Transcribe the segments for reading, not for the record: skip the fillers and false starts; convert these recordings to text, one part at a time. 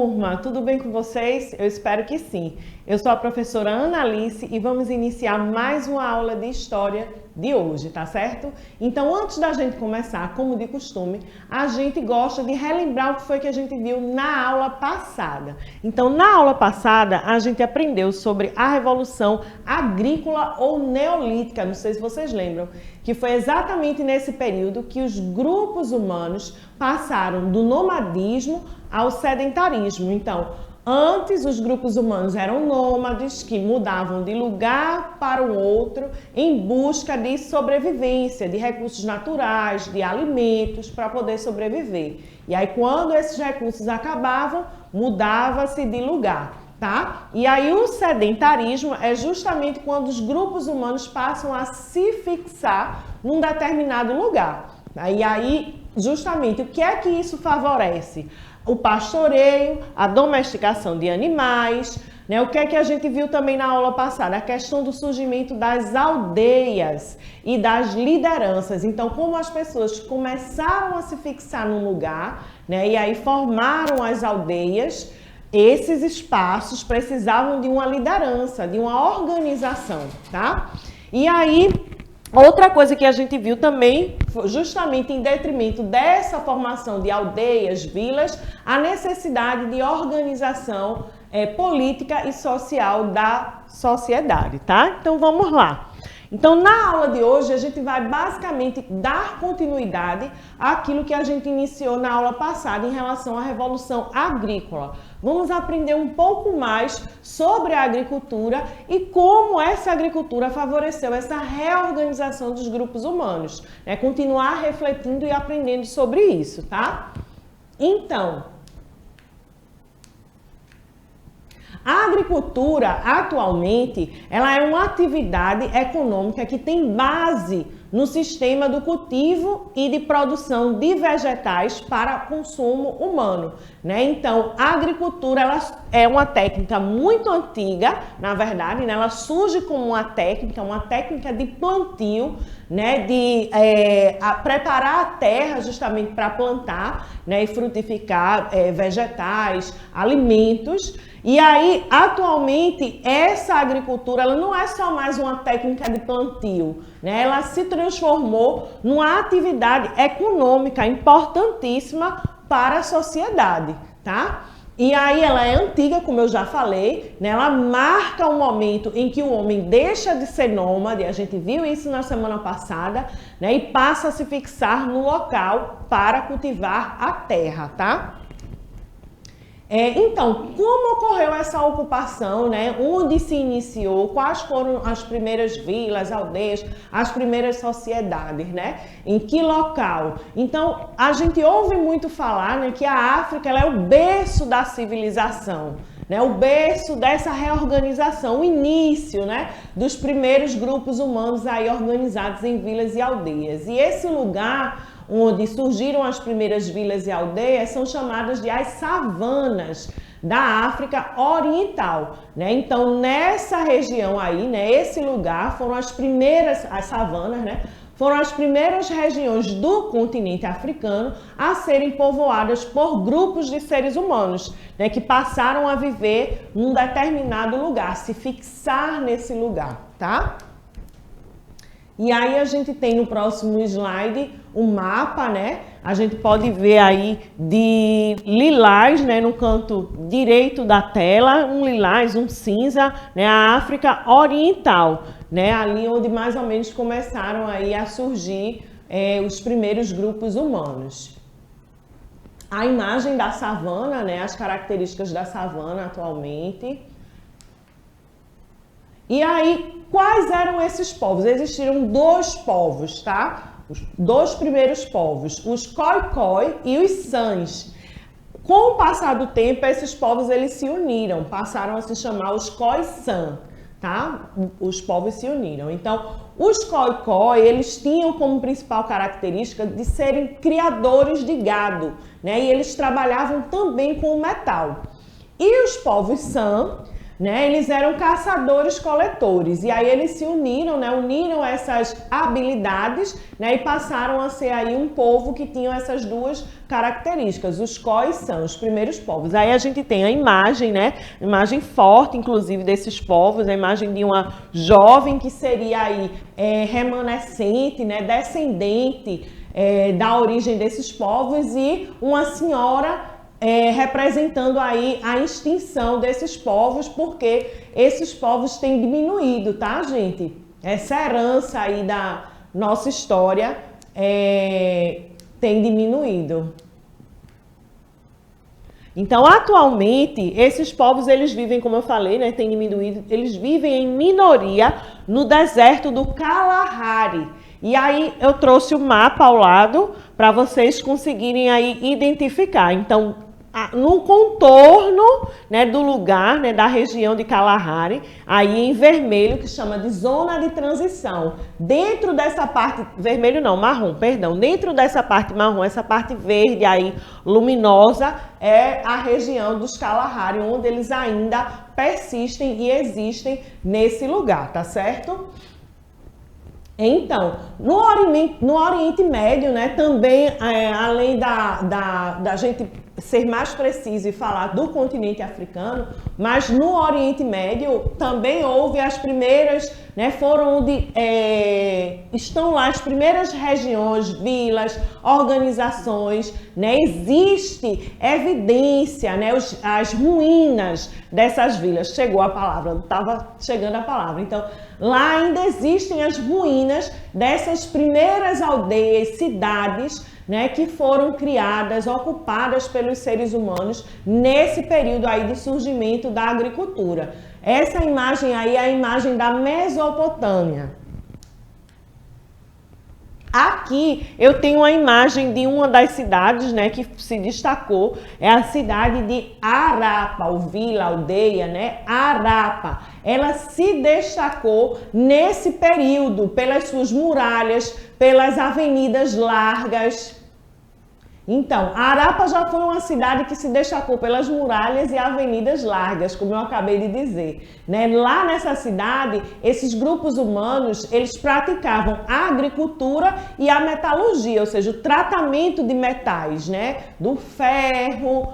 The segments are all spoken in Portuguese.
turma, tudo bem com vocês? Eu espero que sim. Eu sou a professora Ana Alice e vamos iniciar mais uma aula de História de hoje, tá certo? Então, antes da gente começar, como de costume, a gente gosta de relembrar o que foi que a gente viu na aula passada. Então, na aula passada, a gente aprendeu sobre a Revolução Agrícola ou Neolítica, não sei se vocês lembram, que foi exatamente nesse período que os grupos humanos passaram do nomadismo ao sedentarismo. Então, antes os grupos humanos eram nômades que mudavam de lugar para o outro em busca de sobrevivência, de recursos naturais, de alimentos para poder sobreviver. E aí quando esses recursos acabavam, mudava-se de lugar, tá? E aí o sedentarismo é justamente quando os grupos humanos passam a se fixar num determinado lugar. E aí, justamente, o que é que isso favorece? O pastoreio, a domesticação de animais, né? O que é que a gente viu também na aula passada? A questão do surgimento das aldeias e das lideranças. Então, como as pessoas começaram a se fixar num lugar, né? E aí formaram as aldeias, esses espaços precisavam de uma liderança, de uma organização, tá? E aí, outra coisa que a gente viu também, justamente em detrimento dessa formação de aldeias, vilas, a necessidade de organização política e social da sociedade, tá? Então vamos lá. Então na aula de hoje a gente vai basicamente dar continuidade àquilo que a gente iniciou na aula passada em relação à Revolução Agrícola. Vamos aprender um pouco mais sobre a agricultura e como essa agricultura favoreceu essa reorganização dos grupos humanos, né? Continuar refletindo e aprendendo sobre isso, tá? Então, a agricultura, atualmente, ela é uma atividade econômica que tem base no sistema do cultivo e de produção de vegetais para consumo humano, né? Então, a agricultura ela é uma técnica muito antiga, na verdade, né? Ela surge como uma técnica de plantio, né? De preparar a terra justamente para plantar, né? E frutificar vegetais, alimentos. E aí, atualmente, essa agricultura ela não é só mais uma técnica de plantio, né? Ela se transformou numa atividade econômica importantíssima para a sociedade, tá? E aí ela é antiga, como eu já falei, né? Ela marca um momento em que o homem deixa de ser nômade, a gente viu isso na semana passada, né? E passa a se fixar no local para cultivar a terra, tá? Então, como ocorreu essa ocupação, né? Onde se iniciou, quais foram as primeiras vilas, aldeias, as primeiras sociedades, né? Em que local? Então, a gente ouve muito falar, né, que a África ela é o berço da civilização, né? O berço dessa reorganização, o início, né, dos primeiros grupos humanos aí organizados em vilas e aldeias. E esse lugar onde surgiram as primeiras vilas e aldeias são chamadas de as savanas da África Oriental, né? Então, nessa região aí, né, esse lugar foram as primeiras, as savanas, né, foram as primeiras regiões do continente africano a serem povoadas por grupos de seres humanos, né, que passaram a viver num determinado lugar, se fixar nesse lugar, tá? E aí a gente tem no próximo slide o mapa, né? A gente pode ver aí de lilás, né, no canto direito da tela, um lilás, um cinza, né, a África Oriental, né, ali onde mais ou menos começaram aí a surgir os primeiros grupos humanos. A imagem da savana, né, as características da savana atualmente. E aí, quais eram esses povos? Existiram dois povos, tá? Os dois primeiros povos, os Khoikhoi e os Sans. Com o passar do tempo, esses povos eles se uniram, passaram a se chamar os Khoisan, tá? Os povos se uniram. Então, os Khoikhoi, eles tinham como principal característica de serem criadores de gado, né? E eles trabalhavam também com o metal. E os povos San né, eles eram caçadores-coletores, e aí eles se uniram, né, uniram essas habilidades, né, e passaram a ser aí um povo que tinham essas duas características. Os Khós são os primeiros povos. Aí a gente tem a imagem, né, imagem forte, inclusive, desses povos, a imagem de uma jovem que seria aí remanescente, né, descendente da origem desses povos, e uma senhora representando aí a extinção desses povos, porque esses povos têm diminuído, tá, gente? Essa herança aí da nossa história tem diminuído. Então, atualmente, esses povos, eles vivem, como eu falei, né, tem diminuído, eles vivem em minoria no deserto do Kalahari. E aí, eu trouxe o mapa ao lado para vocês conseguirem aí identificar. Então, no contorno, né, do lugar, né, da região de Kalahari, aí em vermelho, que chama de zona de transição. Dentro dessa parte, vermelho não, marrom, perdão. Dentro dessa parte marrom, essa parte verde aí, luminosa, é a região dos Kalahari, onde eles ainda persistem e existem nesse lugar, tá certo? Então, no Oriente Médio, né, também, além da gente ser mais preciso e falar do continente africano, mas no Oriente Médio também houve as primeiras, né, foram onde estão lá as primeiras regiões, vilas, organizações, né, existe evidência, né, as ruínas dessas vilas. Chegou a palavra, estava chegando a palavra. Então, lá ainda existem as ruínas dessas primeiras aldeias, cidades, né, que foram criadas, ocupadas pelos seres humanos nesse período aí de surgimento da agricultura. Essa imagem aí é a imagem da Mesopotâmia. Aqui eu tenho a imagem de uma das cidades, né, que se destacou, é a cidade de Harappa, ou vila, aldeia, né, Harappa. Ela se destacou nesse período pelas suas muralhas, pelas avenidas largas. Então, Harappa já foi uma cidade que se destacou pelas muralhas e avenidas largas, como eu acabei de dizer, né? Lá nessa cidade, esses grupos humanos, eles praticavam a agricultura e a metalurgia, ou seja, o tratamento de metais, né? Do ferro,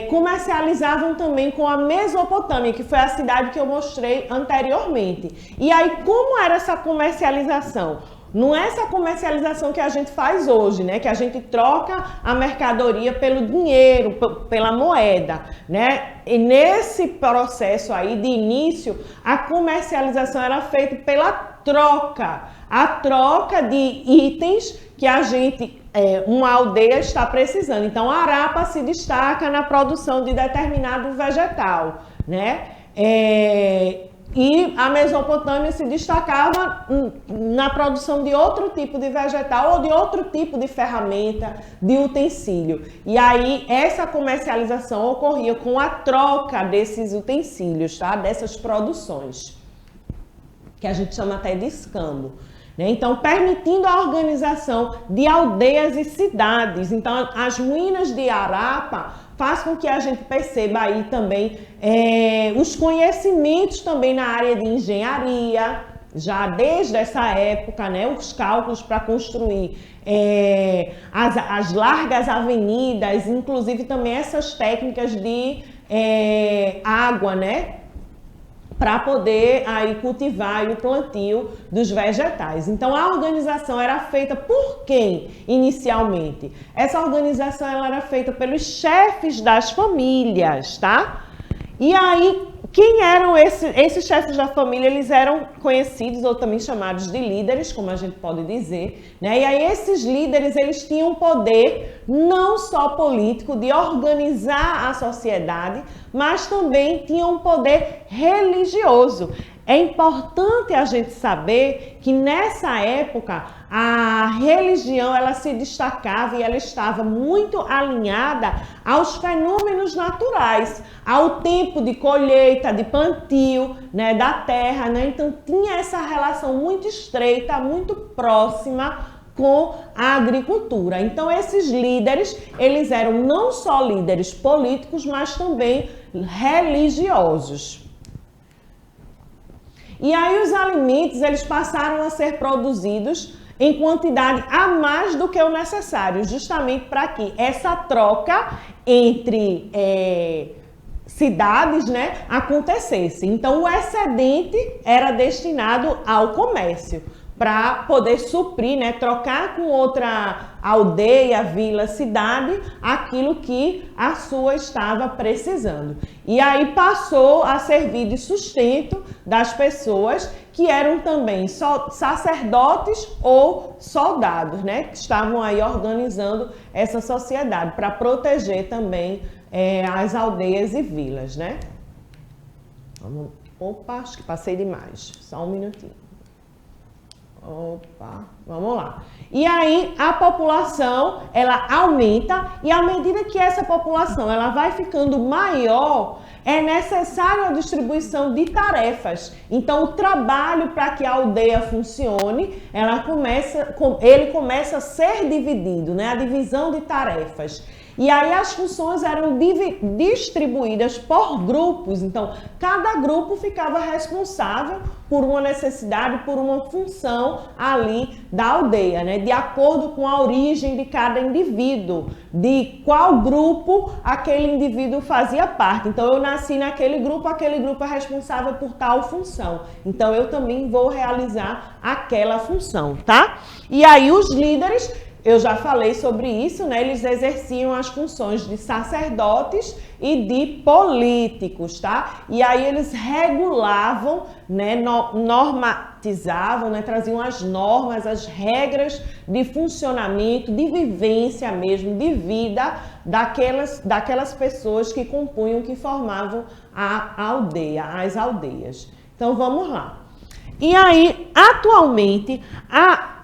comercializavam também com a Mesopotâmia, que foi a cidade que eu mostrei anteriormente. E aí, como era essa comercialização? Não é essa comercialização que a gente faz hoje, né? Que a gente troca a mercadoria pelo dinheiro, pela moeda, né? E nesse processo aí de início, a comercialização era feita pela troca. A troca de itens que a gente, uma aldeia está precisando. Então, a Harappa se destaca na produção de determinado vegetal, né? E a Mesopotâmia se destacava na produção de outro tipo de vegetal ou de outro tipo de ferramenta, de utensílio. E aí essa comercialização ocorria com a troca desses utensílios, tá? Dessas produções, que a gente chama até de escambo. Então, permitindo a organização de aldeias e cidades. Então, as ruínas de Harappa faz com que a gente perceba aí também os conhecimentos também na área de engenharia, já desde essa época, né, os cálculos para construir as largas avenidas, inclusive também essas técnicas de água, né, para poder aí cultivar o plantio dos vegetais. Então, a organização era feita por quem inicialmente? Essa organização ela era feita pelos chefes das famílias, tá? E aí, quem eram esses chefes da família? Eles eram conhecidos ou também chamados de líderes, como a gente pode dizer, né? E aí esses líderes, eles tinham poder não só político de organizar a sociedade, mas também tinham um poder religioso. É importante a gente saber que nessa época a religião ela se destacava e ela estava muito alinhada aos fenômenos naturais, ao tempo de colheita, de plantio, né, da terra, né? Então tinha essa relação muito estreita, muito próxima com a agricultura. Então esses líderes, eles eram não só líderes políticos, mas também religiosos. E aí os alimentos, eles passaram a ser produzidos em quantidade a mais do que o necessário, justamente para que essa troca entre cidades, né, acontecesse. Então, o excedente era destinado ao comércio, para poder suprir, né, trocar com outra aldeia, vila, cidade, aquilo que a sua estava precisando. E aí passou a servir de sustento das pessoas que eram também sacerdotes ou soldados, né, que estavam aí organizando essa sociedade para proteger também as aldeias e vilas, né? Opa, acho que passei demais. Só um minutinho. Opa, vamos lá. E aí a população, ela aumenta e à medida que essa população ela vai ficando maior, é necessário a distribuição de tarefas. Então o trabalho para que a aldeia funcione, ele começa a ser dividido, né? A divisão de tarefas. E aí as funções eram distribuídas por grupos, então cada grupo ficava responsável por uma necessidade, por uma função ali da aldeia, né? De acordo com a origem de cada indivíduo, de qual grupo aquele indivíduo fazia parte. Então eu nasci naquele grupo é responsável por tal função. Então eu também vou realizar aquela função, tá? E aí os líderes, eu já falei sobre isso, né? Eles exerciam as funções de sacerdotes e de políticos, tá? E aí eles regulavam, né? Normatizavam, né? Traziam as normas, as regras de funcionamento, de vivência mesmo, de vida daquelas pessoas que compunham, que formavam a aldeia, as aldeias. Então vamos lá. E aí, atualmente, a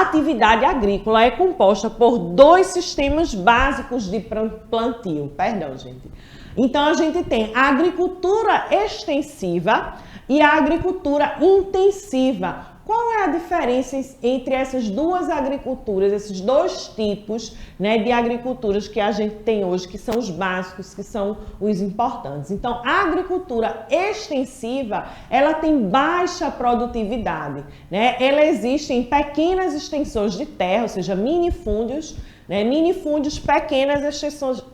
atividade agrícola é composta por 2 sistemas básicos de plantio. Perdão, gente. Então, a gente tem a agricultura extensiva e a agricultura intensiva. Qual é a diferença entre essas duas agriculturas, esses 2 tipos, né, de agriculturas que a gente tem hoje, que são os básicos, que são os importantes? Então, a agricultura extensiva, ela tem baixa produtividade, né? Ela existe em pequenas extensões de terra, ou seja, minifúndios, né? Minifúndios, pequenas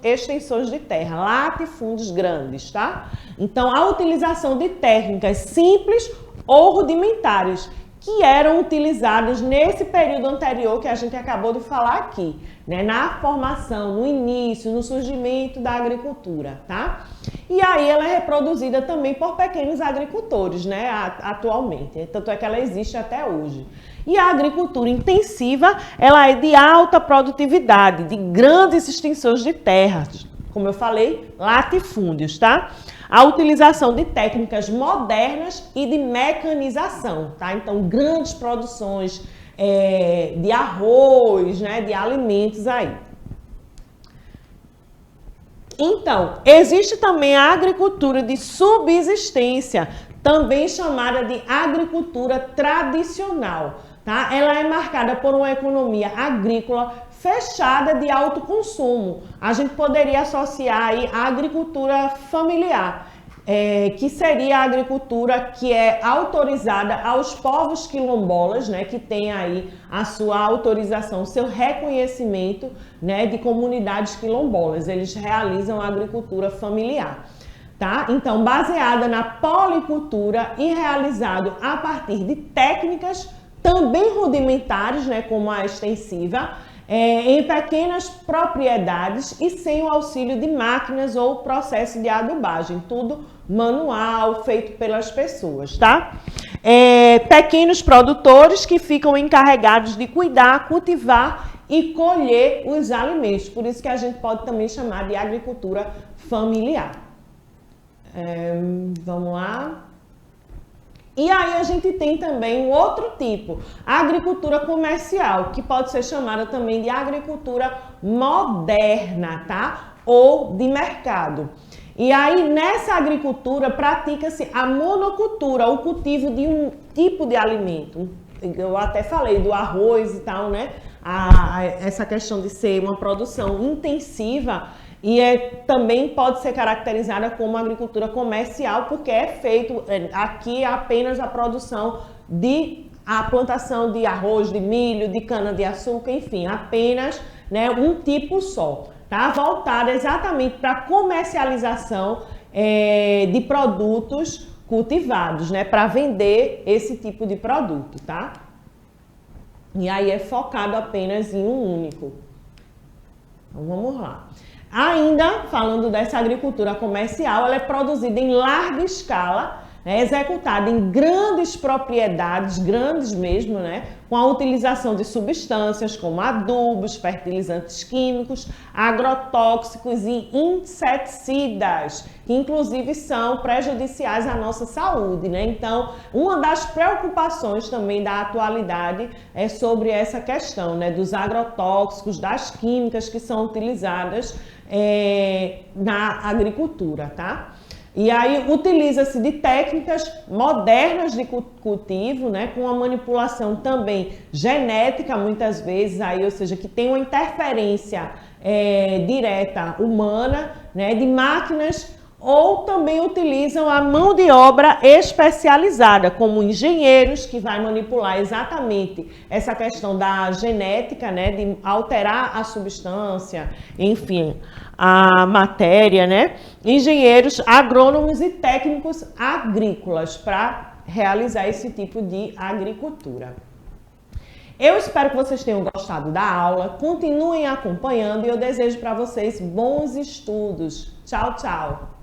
extensões de terra, latifúndios grandes, tá? Então, a utilização de técnicas simples ou rudimentares, que eram utilizados nesse período anterior que a gente acabou de falar aqui, né? Na formação, no início, no surgimento da agricultura, tá? E aí ela é reproduzida também por pequenos agricultores, né? Atualmente, tanto é que ela existe até hoje. E a agricultura intensiva, ela é de alta produtividade, de grandes extensões de terras, como eu falei, latifúndios, tá? A utilização de técnicas modernas e de mecanização, tá? Então, grandes produções de arroz, né? De alimentos aí. Então, existe também a agricultura de subsistência, também chamada de agricultura tradicional, tá? Ela é marcada por uma economia agrícola fechada de alto consumo. A gente poderia associar aí a agricultura familiar, que seria a agricultura que é autorizada aos povos quilombolas, né, que tem aí a sua autorização, seu reconhecimento, né, de comunidades quilombolas. Eles realizam a agricultura familiar. Tá? Então, baseada na policultura e realizado a partir de técnicas também rudimentares, né, como a extensiva, em pequenas propriedades e sem o auxílio de máquinas ou processo de adubagem, tudo manual, feito pelas pessoas, tá? Pequenos produtores que ficam encarregados de cuidar, cultivar e colher os alimentos, por isso que a gente pode também chamar de agricultura familiar. Vamos lá. E aí a gente tem também um outro tipo, a agricultura comercial, que pode ser chamada também de agricultura moderna, tá? Ou de mercado. E aí nessa agricultura pratica-se a monocultura, o cultivo de um tipo de alimento. Eu até falei do arroz e tal, né? Essa questão de ser uma produção intensiva, também pode ser caracterizada como agricultura comercial, porque é feito aqui apenas a produção a plantação de arroz, de milho, de cana-de-açúcar, enfim, apenas, né, um tipo só, tá? Voltada exatamente para a comercialização de produtos cultivados, né, para vender esse tipo de produto, tá? E aí é focado apenas em um único. Então vamos lá. Ainda falando dessa agricultura comercial, ela é produzida em larga escala, né, executada em grandes propriedades, grandes mesmo, né, com a utilização de substâncias como adubos, fertilizantes químicos, agrotóxicos e inseticidas, que inclusive são prejudiciais à nossa saúde, né? Então, uma das preocupações também da atualidade é sobre essa questão, né, dos agrotóxicos, das químicas que são utilizadas na agricultura, tá? E aí utiliza-se de técnicas modernas de cultivo, né, com a manipulação também genética, muitas vezes, aí, ou seja, que tem uma interferência direta humana, né, de máquinas, ou também utilizam a mão de obra especializada, como engenheiros, que vai manipular exatamente essa questão da genética, né, de alterar a substância, enfim, a matéria, né? Engenheiros, agrônomos e técnicos agrícolas para realizar esse tipo de agricultura. Eu espero que vocês tenham gostado da aula, continuem acompanhando e eu desejo para vocês bons estudos. Tchau, tchau!